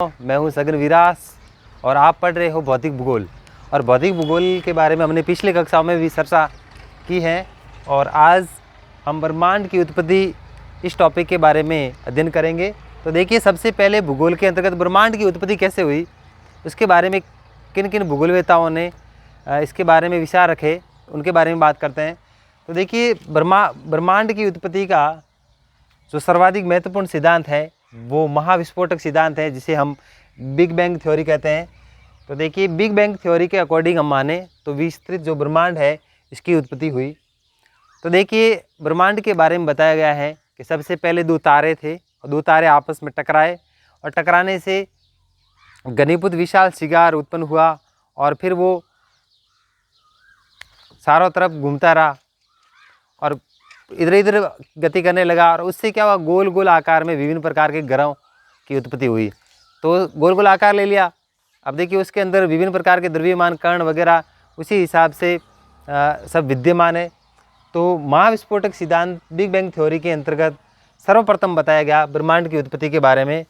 मैं हूं सगन विरास और आप पढ़ रहे हो भौतिक भूगोल। और भौतिक भूगोल के बारे में हमने पिछले कक्षाओं में भी चर्चा की है और आज हम ब्रह्मांड की उत्पत्ति इस टॉपिक के बारे में अध्ययन करेंगे। तो देखिए, सबसे पहले भूगोल के अंतर्गत ब्रह्मांड की उत्पत्ति कैसे हुई, उसके बारे में किन किन भूगोलवेताओं ने इसके बारे में विचार रखे, उनके बारे में बात करते हैं। तो देखिए, ब्रह्मांड की उत्पत्ति का जो सर्वाधिक महत्वपूर्ण सिद्धांत है वो महाविस्फोटक सिद्धांत है, जिसे हम बिग बैंग थ्योरी कहते हैं। तो देखिए, बिग बैंग थ्योरी के अकॉर्डिंग हम माने तो विस्तृत जो ब्रह्मांड है इसकी उत्पत्ति हुई। तो देखिए, ब्रह्मांड के बारे में बताया गया है कि सबसे पहले दो तारे थे और दो तारे आपस में टकराए और टकराने से घनीभूत विशाल शिगार उत्पन्न हुआ और फिर वो चारों तरफ घूमता रहा और इधर इधर गति करने लगा और उससे क्या हुआ, गोल गोल आकार में विभिन्न प्रकार के ग्रहों की उत्पत्ति हुई। तो गोल गोल आकार ले लिया। अब देखिए, उसके अंदर विभिन्न प्रकार के द्रव्यमान कण वगैरह उसी हिसाब से सब विद्यमान है। तो महाविस्फोटक सिद्धांत बिग बैंग थ्योरी के अंतर्गत सर्वप्रथम बताया गया ब्रह्मांड की उत्पत्ति के बारे में।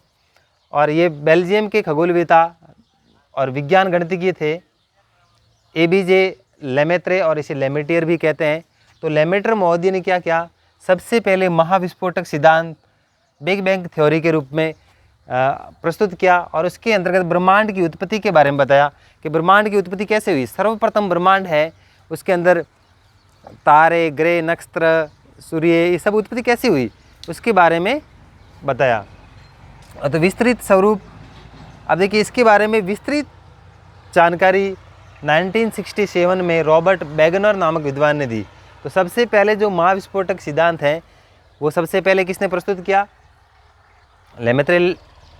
और ये बेल्जियम के खगोलवेता और विज्ञान गणितज्ञ थे एबीजे लेमेत्रे, और इसे लेमेटियर भी कहते हैं। तो लेमेटर महोदय ने क्या किया, सबसे पहले महाविस्फोटक सिद्धांत बिग बैंग थ्योरी के रूप में प्रस्तुत किया और उसके अंतर्गत ब्रह्मांड की उत्पत्ति के बारे में बताया कि ब्रह्मांड की उत्पत्ति कैसे हुई। सर्वप्रथम ब्रह्मांड है, उसके अंदर तारे, ग्रह, नक्षत्र, सूर्य, ये सब उत्पत्ति कैसे हुई उसके बारे में बताया। तो विस्तृत स्वरूप, अब देखिए, इसके बारे में विस्तृत जानकारी 1967 में रॉबर्ट बैगनर नामक विद्वान ने दी। तो सबसे पहले जो महाविस्फोटक सिद्धांत है वो सबसे पहले किसने प्रस्तुत किया,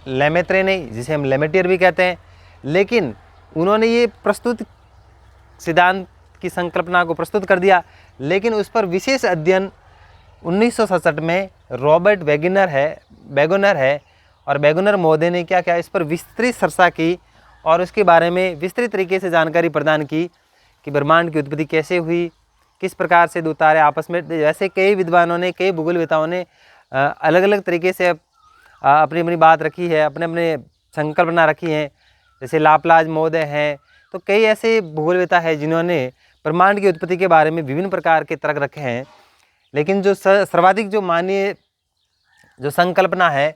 लेमेत्रे ने, जिसे हम लेमेटियर भी कहते हैं। लेकिन उन्होंने ये प्रस्तुत सिद्धांत की संकल्पना को प्रस्तुत कर दिया, लेकिन उस पर विशेष अध्ययन 1967 में रॉबर्ट बैगनर है और बैगनर महोदय ने क्या किया, इस पर विस्तृत चर्चा की और उसके बारे में विस्तृत तरीके से जानकारी प्रदान की कि ब्रह्मांड की उत्पत्ति कैसे हुई, किस प्रकार से दो तारे आपस में, जैसे कई विद्वानों ने, कई भूगोलवेताओं ने अलग अलग तरीके से अपनी अपनी बात रखी है, अपने अपने संकल्पना रखी है। जैसे लाप्लाज महोदय हैं, तो कई ऐसे भूगोलवेता हैं जिन्होंने ब्रह्मांड की उत्पत्ति के बारे में विभिन्न प्रकार के तर्क रखे हैं। लेकिन जो सर्वाधिक जो माननीय जो संकल्पना है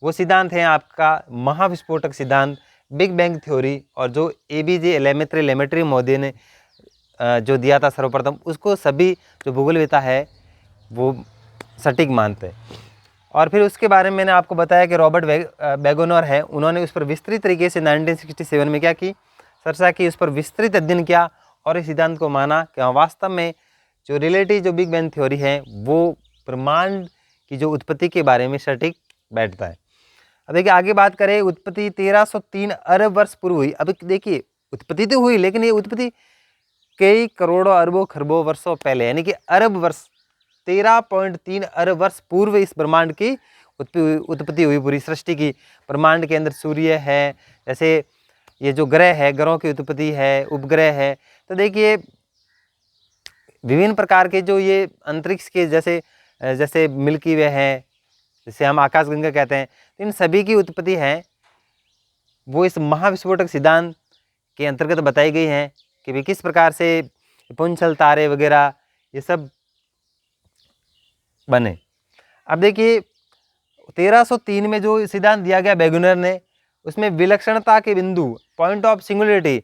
वो सिद्धांत है आपका महाविस्फोटक सिद्धांत बिग बैंग थ्योरी, और जो एबीजे लेमेट्री महोदय ने जो दिया था सर्वप्रथम, उसको सभी जो भूगोलवेता है वो सटीक मानते हैं। और फिर उसके बारे में मैंने आपको बताया कि रॉबर्ट बैगनर है, उन्होंने उस पर विस्तृत तरीके से 1967 में क्या की, चर्चा की, उस पर विस्तृत अध्ययन किया और इस सिद्धांत को माना कि वास्तव में जो रिलेटिव जो बिग बैंग थ्योरी है वो ब्रह्मांड की जो उत्पत्ति के बारे में सटीक बैठता है। अब देखिए, आगे बात करें, उत्पत्ति 1303 अरब वर्ष पूर्व हुई। अब देखिए, उत्पत्ति तो हुई, लेकिन ये उत्पत्ति कई करोड़ों अरबों खरबों वर्षों पहले, यानी कि अरब वर्ष, 13.3 अरब वर्ष पूर्व इस ब्रह्मांड की उत्पत्ति हुई, पूरी सृष्टि की। ब्रह्मांड के अंदर सूर्य है, जैसे ये जो ग्रह है, ग्रहों की उत्पत्ति है, उपग्रह है। तो देखिए, विभिन्न प्रकार के जो ये अंतरिक्ष के जैसे मिल्की वे हैं, जिसे हम आकाशगंगा कहते हैं, तो इन सभी की उत्पत्ति है वो इस महाविस्फोटक सिद्धांत के अंतर्गत बताई गई है कि भी किस प्रकार से पुंछल तारे वगैरह ये सब बने। अब देखिए, 1303 में जो सिद्धांत दिया गया बैगनर ने, उसमें विलक्षणता के बिंदु, पॉइंट ऑफ सिंगुलरिटी,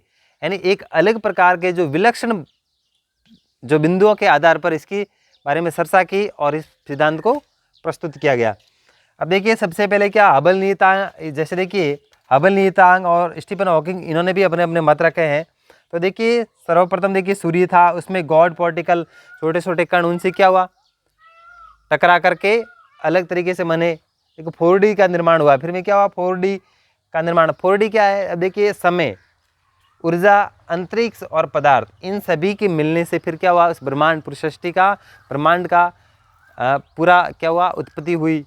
यानी एक अलग प्रकार के जो विलक्षण जो बिंदुओं के आधार पर इसकी बारे में चर्चा की और इस सिद्धांत को प्रस्तुत किया गया। अब देखिए, सबसे पहले क्या, हबल नियतांक, जैसे देखिए हबल नियतांक और स्टीफन हॉकिंग, इन्होंने भी अपने अपने मत रखे हैं। तो देखिए, सर्वप्रथम देखिए सूर्य था, उसमें गॉड पार्टिकल, छोटे छोटे कण, उनसे क्या हुआ, टकरा करके अलग तरीके से बने, देखो 4D का निर्माण हुआ। फिर में क्या हुआ, 4D का निर्माण। 4D क्या है, अब देखिए, समय, ऊर्जा, अंतरिक्ष और पदार्थ, इन सभी के मिलने से फिर क्या हुआ, उस ब्रह्मांड, पूरी सृष्टि का, ब्रह्मांड का पूरा क्या हुआ, उत्पत्ति हुई।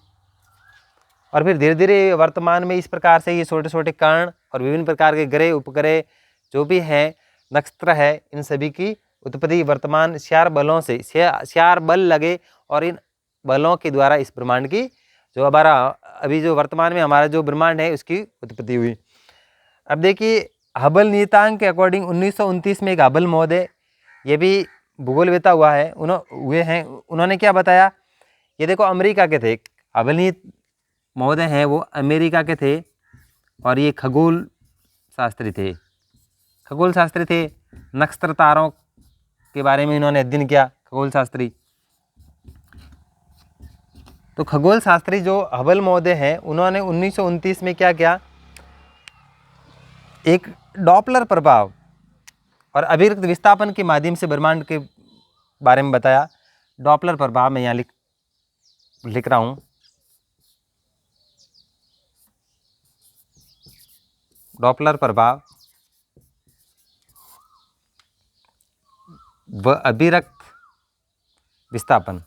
और फिर धीरे धीरे वर्तमान में इस प्रकार से ये छोटे छोटे कण और विभिन्न प्रकार के ग्रह, उपग्रह जो भी हैं, नक्षत्र है, इन सभी की उत्पत्ति वर्तमान 4 बलों से, 4 बल लगे और इन बलों के द्वारा इस ब्रह्मांड की जो हमारा अभी जो वर्तमान में हमारा जो ब्रह्मांड है उसकी उत्पत्ति हुई। अब देखिए हबल नियतांक के अकॉर्डिंग 1929 में एक हबल महोदय, ये भी भूगोलवेत्ता हुए हैं, उन्होंने क्या बताया, ये देखो अमेरिका के थे, हबल नियत महोदय हैं वो अमेरिका के थे और ये खगोल शास्त्री थे, नक्षत्र तारों के बारे में इन्होंने अध्ययन किया, खगोल शास्त्री। तो खगोल शास्त्री जो हबल महोदय हैं उन्होंने 1929 में क्या किया, एक डॉपलर प्रभाव और अभिरिक्त विस्थापन के माध्यम से ब्रह्मांड के बारे में बताया। डॉपलर प्रभाव मैं यहाँ लिख रहा हूँ। डॉपलर प्रभाव व अभिरक्त विस्थापन।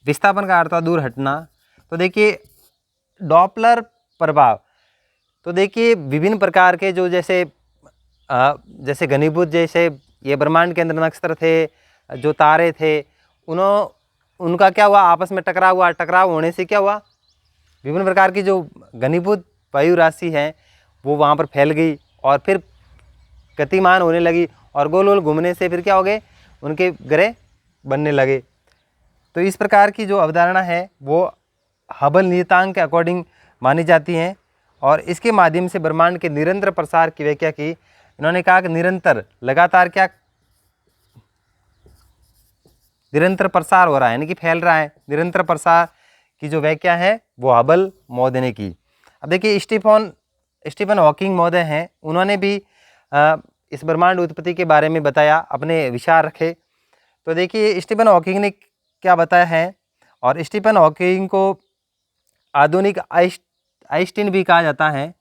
विस्थापन का अर्थ है दूर हटना। तो देखिए डॉपलर प्रभाव, तो देखिए विभिन्न प्रकार के जो जैसे घनीभूत, जैसे ये ब्रह्मांड के अंदर नक्षत्र थे, जो तारे थे, उनका क्या हुआ, आपस में टकराव होने से क्या हुआ, विभिन्न प्रकार की जो घनीभूत वायु राशि है वो वहाँ पर फैल गई और फिर गतिमान होने लगी और गोल गोल घूमने से फिर क्या हो गए, उनके ग्रह बनने लगे। तो इस प्रकार की जो अवधारणा है वो हबल नियतांक के अकॉर्डिंग मानी जाती हैं और इसके माध्यम से ब्रह्मांड के निरंतर प्रसार की व्याख्या की। इन्होंने कहा कि निरंतर प्रसार हो रहा है, यानी कि फैल रहा है, निरंतर प्रसार की जो व्याख्या है वो हबल महोदय ने की। अब देखिए स्टीफन हॉकिंग महोदय हैं, उन्होंने भी इस ब्रह्मांड उत्पत्ति के बारे में बताया, अपने विचार रखे। तो देखिए स्टीफन हॉकिंग ने क्या बताया है, और स्टीफन हॉकिंग को आधुनिक आइंस्टीन भी कहा जाता है।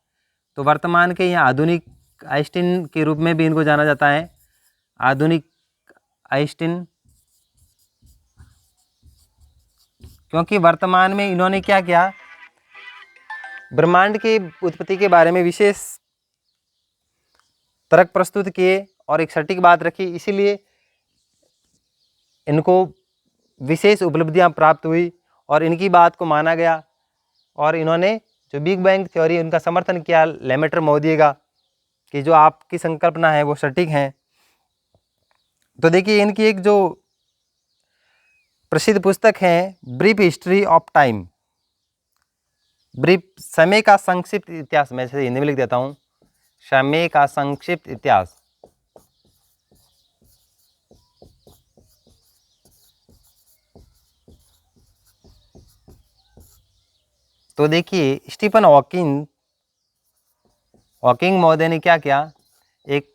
तो वर्तमान के यहाँ आधुनिक आइंस्टीन के रूप में भी इनको जाना जाता है, आधुनिक आइंस्टीन, क्योंकि वर्तमान में इन्होंने क्या किया, ब्रह्मांड की उत्पत्ति के बारे में विशेष तर्क प्रस्तुत किए और एक सटीक बात रखी, इसीलिए इनको विशेष उपलब्धियां प्राप्त हुई और इनकी बात को माना गया और इन्होंने जो बिग बैंग थ्योरी उनका समर्थन किया लेमेटर महोदय का, कि जो आपकी संकल्पना है वो सटीक है। तो देखिए इनकी एक जो प्रसिद्ध पुस्तक है brief history of time, brief समय का संक्षिप्त इतिहास, मैं इसे हिंदी में लिख देता हूँ, समय का संक्षिप्त इतिहास। तो देखिए स्टीफन हॉकिंग महोदय ने क्या किया, एक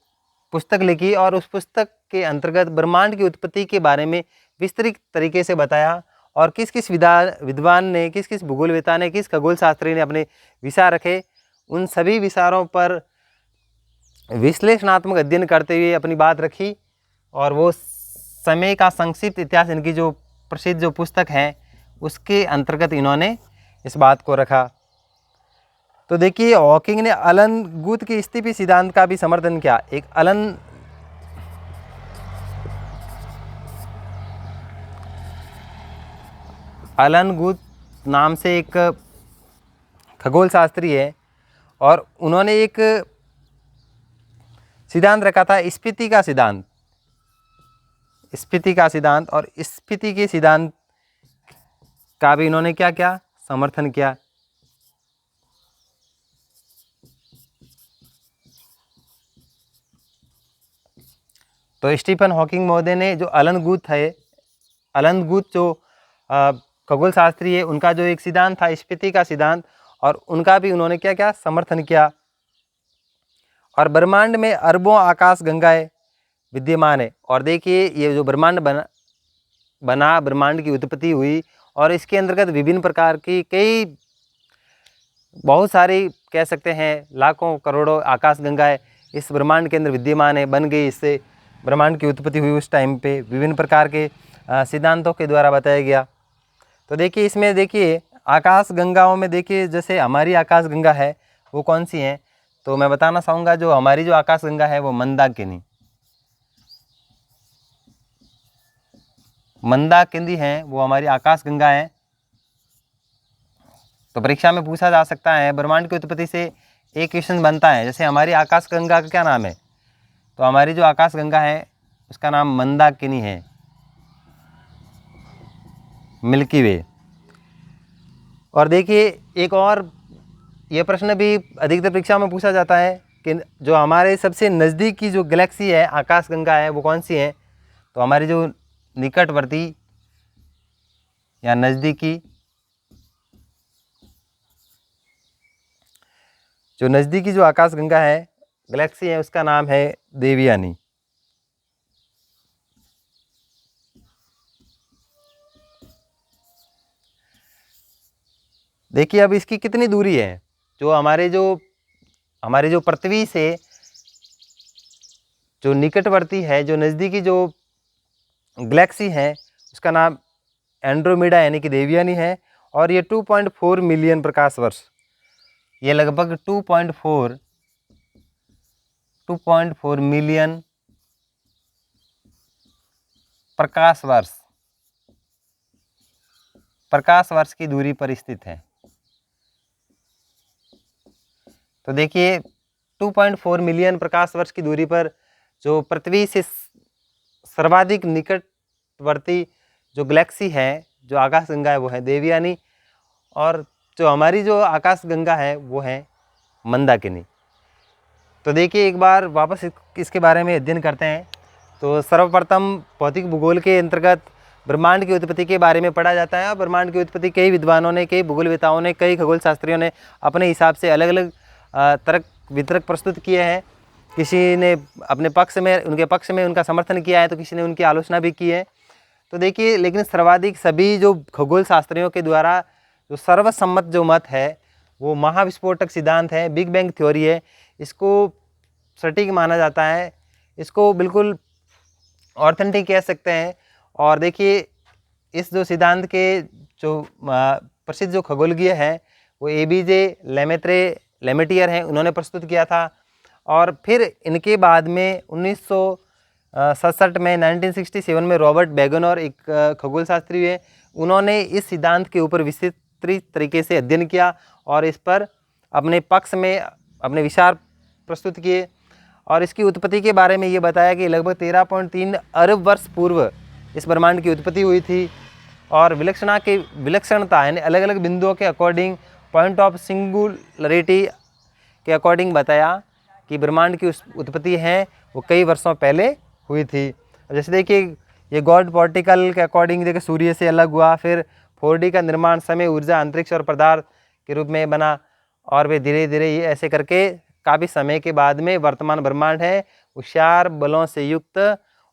पुस्तक लिखी और उस पुस्तक के अंतर्गत ब्रह्मांड की उत्पत्ति के बारे में विस्तृत तरीके से बताया और किस किस विद्वान ने, किस किस भूगोलवेत्ता ने, किस खगोल शास्त्री ने अपने विचार रखे, उन सभी विचारों पर विश्लेषणात्मक अध्ययन करते हुए अपनी बात रखी और वो समय का संक्षिप्त इतिहास, इनकी जो प्रसिद्ध जो पुस्तक है उसके अंतर्गत इन्होंने इस बात को रखा। तो देखिए हॉकिंग ने अलन गुथ के स्थिति सिद्धांत का भी समर्थन किया। एक अलन गुथ नाम से एक खगोल शास्त्री है और उन्होंने एक सिद्धांत रखा था स्फीति का सिद्धांत, और स्फीति के सिद्धांत का भी इन्होंने क्या किया, समर्थन किया। तो स्टीफन हॉकिंग महोदय ने जो अलन गुथ जो खगोल शास्त्री है, उनका जो एक सिद्धांत था स्फीति का सिद्धांत, और उनका भी उन्होंने क्या किया, समर्थन किया। और ब्रह्मांड में अरबों आकाश गंगाएं विद्यमान है और देखिए ये जो ब्रह्मांड बना ब्रह्मांड की उत्पत्ति हुई और इसके अंतर्गत विभिन्न प्रकार की कई बहुत सारी कह सकते हैं लाखों करोड़ों आकाश गंगाएं इस ब्रह्मांड के अंदर विद्यमान है, बन गई, इससे ब्रह्मांड की उत्पत्ति हुई। उस टाइम पे विभिन्न प्रकार के सिद्धांतों के द्वारा बताया गया। तो देखिए इसमें देखिए आकाश गंगाओं में देखिए जैसे हमारी आकाश गंगा है वो कौन सी हैं, तो मैं बताना चाहूँगा जो हमारी जो आकाश गंगा है वो मंदाकिनी, मंदाकिनी है वो हमारी आकाशगंगा है। तो परीक्षा में पूछा जा सकता है, ब्रह्मांड की उत्पत्ति से एक क्वेश्चन बनता है, जैसे हमारी आकाशगंगा का क्या नाम है, तो हमारी जो आकाशगंगा है उसका नाम मंदाकिनी है, मिल्की वे। और देखिए एक और ये प्रश्न भी अधिकतर परीक्षा में पूछा जाता है कि जो हमारे सबसे नज़दीक की जो गैलेक्सी है आकाशगंगा है वो कौन सी है, तो हमारी जो निकटवर्ती या नज़दीकी जो आकाशगंगा है गैलेक्सी है उसका नाम है देवयानी। देखिए अब इसकी कितनी दूरी है, जो हमारे जो पृथ्वी से जो निकटवर्ती है, जो नज़दीकी जो गैलेक्सी है उसका नाम एंड्रोमेडा यानी कि देवयानी है, और ये 2.4 मिलियन प्रकाश वर्ष, ये लगभग 2.4 मिलियन प्रकाश वर्ष की दूरी पर स्थित है। तो देखिए 2.4 मिलियन प्रकाश वर्ष की दूरी पर जो पृथ्वी से सर्वाधिक निकटवर्ती जो गैलेक्सी है, जो आकाशगंगा है वो है देवयानी, और जो हमारी जो आकाशगंगा है वो है मंदाकिनी। तो देखिए एक बार वापस इसके बारे में अध्ययन करते हैं। तो सर्वप्रथम भौतिक भूगोल के अंतर्गत ब्रह्मांड की उत्पत्ति के बारे में पढ़ा जाता है। और ब्रह्मांड की उत्पत्ति कई विद्वानों ने, कई भूगोलवेताओं ने, कई खगोल शास्त्रियों ने अपने हिसाब से अलग अलग तर्क वितर्क प्रस्तुत किए हैं। किसी ने अपने पक्ष में, उनके पक्ष में उनका समर्थन किया है, तो किसी ने उनकी आलोचना भी की है। तो देखिए लेकिन सर्वाधिक सभी जो खगोल शास्त्रियों के द्वारा जो सर्वसम्मत जो मत है वो महाविस्फोटक सिद्धांत है, बिग बैंग थ्योरी है। इसको सटीक माना जाता है, इसको बिल्कुल ऑथेंटिक कह सकते हैं। और देखिए इस जो सिद्धांत के जो प्रसिद्ध जो खगोलज्ञ हैं वो एबीजे लेमेटियर हैं, उन्होंने प्रस्तुत किया था। और फिर इनके बाद में 1967 में 1967 में रॉबर्ट बैगनर एक खगोल शास्त्री हुए, उन्होंने इस सिद्धांत के ऊपर विस्तृत तरीके से अध्ययन किया और इस पर अपने पक्ष में अपने विचार प्रस्तुत किए। और इसकी उत्पत्ति के बारे में ये बताया कि लगभग 13.3 अरब वर्ष पूर्व इस ब्रह्मांड की उत्पत्ति हुई थी। और विलक्षणता यानी अलग अलग बिंदुओं के अकॉर्डिंग, पॉइंट ऑफ सिंगुलरिटी के अकॉर्डिंग बताया कि ब्रह्मांड की उत्पत्ति है वो कई वर्षों पहले हुई थी। जैसे देखिए ये गॉड पार्टिकल के अकॉर्डिंग देखिए सूर्य से अलग हुआ, फिर 4D का निर्माण समय, ऊर्जा, अंतरिक्ष और पदार्थ के रूप में बना, और वे धीरे धीरे ये ऐसे करके काफ़ी समय के बाद में वर्तमान ब्रह्मांड है वो 4 बलों से युक्त।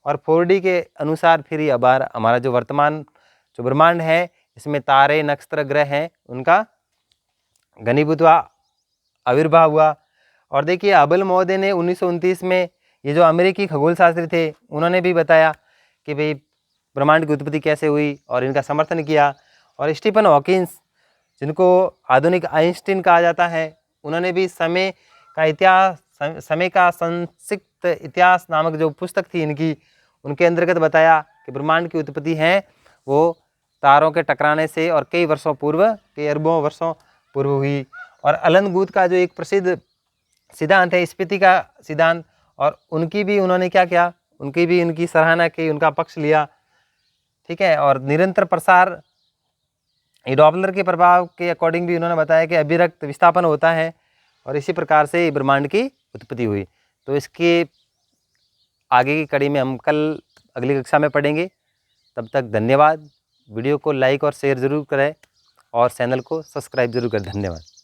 और 4D के अनुसार फिर ये हमारा जो वर्तमान जो ब्रह्मांड है इसमें तारे, नक्षत्र, ग्रह हैं, उनका घनीभूत आविर्भाव हुआ। और देखिए हबल महोदय ने 1929 में, ये जो अमेरिकी खगोल शास्त्री थे, उन्होंने भी बताया कि भाई ब्रह्मांड की उत्पत्ति कैसे हुई और इनका समर्थन किया। और स्टीफन हॉकिंस, जिनको आधुनिक आइंस्टीन कहा जाता है, उन्होंने भी समय का संक्षिप्त इतिहास नामक जो पुस्तक थी इनकी, उनके अंतर्गत बताया कि ब्रह्मांड की उत्पत्ति है वो तारों के टकराने से और कई वर्षों पूर्व, कई अरबों वर्षों पूर्व हुई। और अलन गुथ का जो एक प्रसिद्ध सिद्धांत है स्फीति का सिद्धांत, और उनकी भी उन्होंने क्या किया, उनकी सराहना की, उनका पक्ष लिया, ठीक है। और निरंतर प्रसार डॉपलर के प्रभाव के अकॉर्डिंग भी उन्होंने बताया कि अभिरक्त विस्थापन होता है, और इसी प्रकार से ब्रह्मांड की उत्पत्ति हुई। तो इसके आगे की कड़ी में हम कल अगली कक्षा में पढ़ेंगे। तब तक धन्यवाद। वीडियो को लाइक और शेयर ज़रूर करें और चैनल को सब्सक्राइब जरूर करें। धन्यवाद।